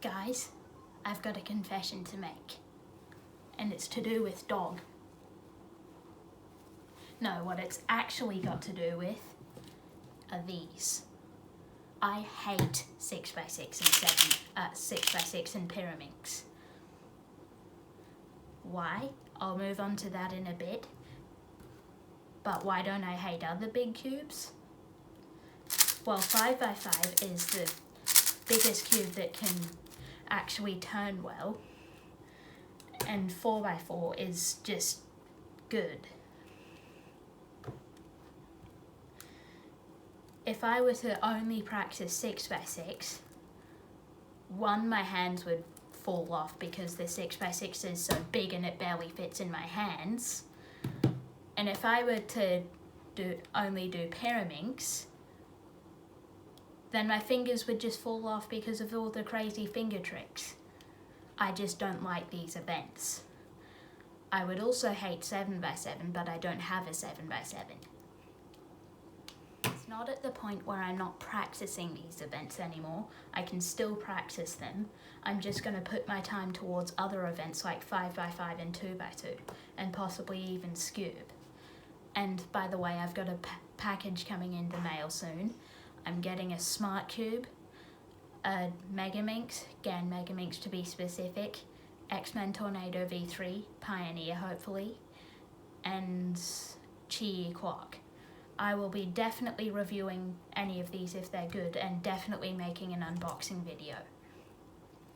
Guys, I've got a confession to make, and it's to do with dog. No, what it's actually got to do with are these. I hate 6x6 and 6x6 and Pyraminx. Why? I'll move on to that in a bit. But why don't I hate other big cubes? Well, 5x5 is the biggest cube that can actually turn well, and 4x4 is just good. If I were to only practice 6x6, one, my hands would fall off because the 6x6 is so big and it barely fits in my hands. And if I were to only do Pyraminx, then my fingers would just fall off because of all the crazy finger tricks. I just don't like these events. I would also hate 7x7, but I don't have a 7x7. It's not at the point where I'm not practicing these events anymore. I can still practice them. I'm just going to put my time towards other events like 5x5 and 2x2, and possibly even Scoob. And by the way, I've got a package coming in the mail soon. I'm getting a Smart Cube, a Megaminx, GAN Megaminx to be specific, X-Men Tornado V3, Pioneer hopefully, and Chi Quark. I will be definitely reviewing any of these if they're good, and definitely making an unboxing video.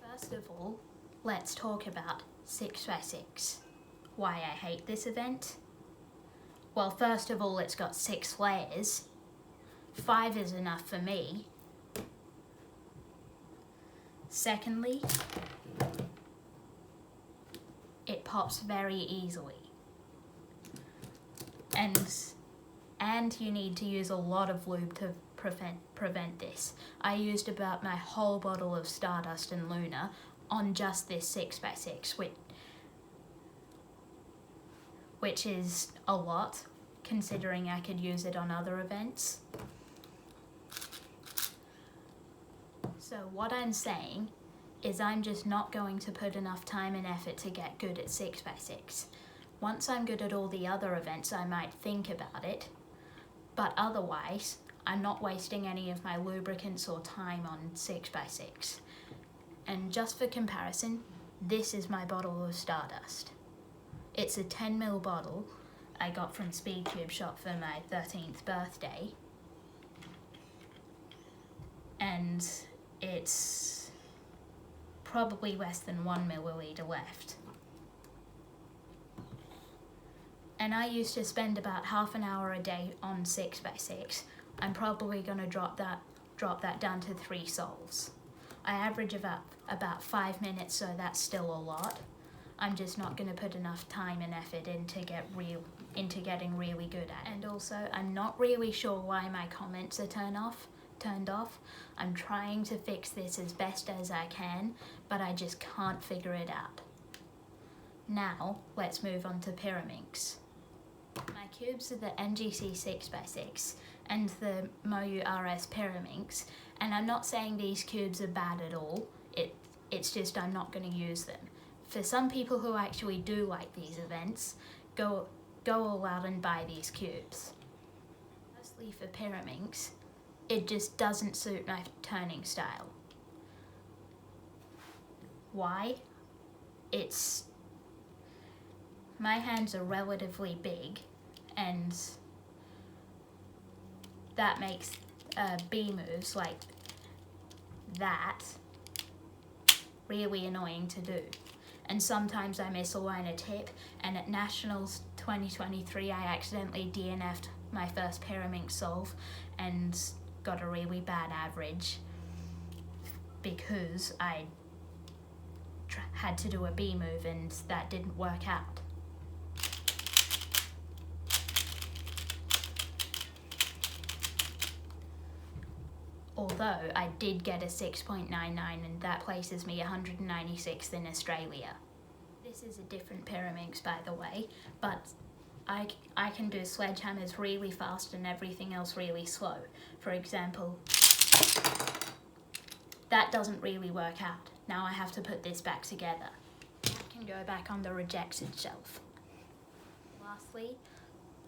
First of all, let's talk about 6x6. Why I hate this event? Well, first of all, it's got 6 layers. 5 is enough for me. Secondly, it pops very easily. And you need to use a lot of lube to prevent this. I used about my whole bottle of Stardust and Luna on just this 6x6, which is a lot, considering I could use it on other events. So what I'm saying is I'm just not going to put enough time and effort to get good at 6x6. Once I'm good at all the other events, I might think about it, but otherwise, I'm not wasting any of my lubricants or time on 6x6. And just for comparison, this is my bottle of Stardust. It's a 10ml bottle I got from Speedcube Shop for my 13th birthday. And it's probably less than 1 milliliter left. And I used to spend about half an hour a day on 6x6. I'm probably going to drop that down to 3 solves. I average about 5 minutes, so that's still a lot. I'm just not going to put enough time and effort into getting really good at it. And also, I'm not really sure why my comments are turned off. I'm trying to fix this as best as I can, but I just can't figure it out. Now, let's move on to Pyraminx. My cubes are the NGC 6x6 and the Moyu RS Pyraminx, and I'm not saying these cubes are bad at all, it's just I'm not going to use them. For some people who actually do like these events, go all out and buy these cubes. Firstly, for Pyraminx, it just doesn't suit my turning style. Why? My hands are relatively big, and that makes B moves like that really annoying to do. And sometimes I misalign a tip, and at Nationals 2023 I accidentally DNF'd my first Pyraminx solve and got a really bad average because I had to do a B move and that didn't work out. Although I did get a 6.99 and that places me 196th in Australia. This is a different Pyraminx, by the way, but I can do sledgehammers really fast and everything else really slow. For example, that doesn't really work out. Now I have to put this back together. That can go back on the rejected shelf. Lastly,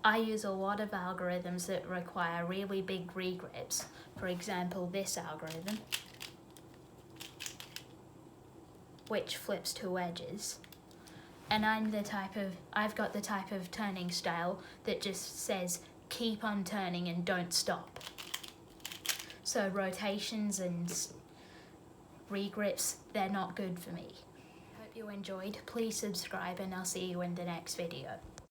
I use a lot of algorithms that require really big regrips. For example, this algorithm, which flips 2 edges. And I've got the type of turning style that just says keep on turning and don't stop. So rotations and regrips, they're not good for me. Hope you enjoyed. Please subscribe and I'll see you in the next video.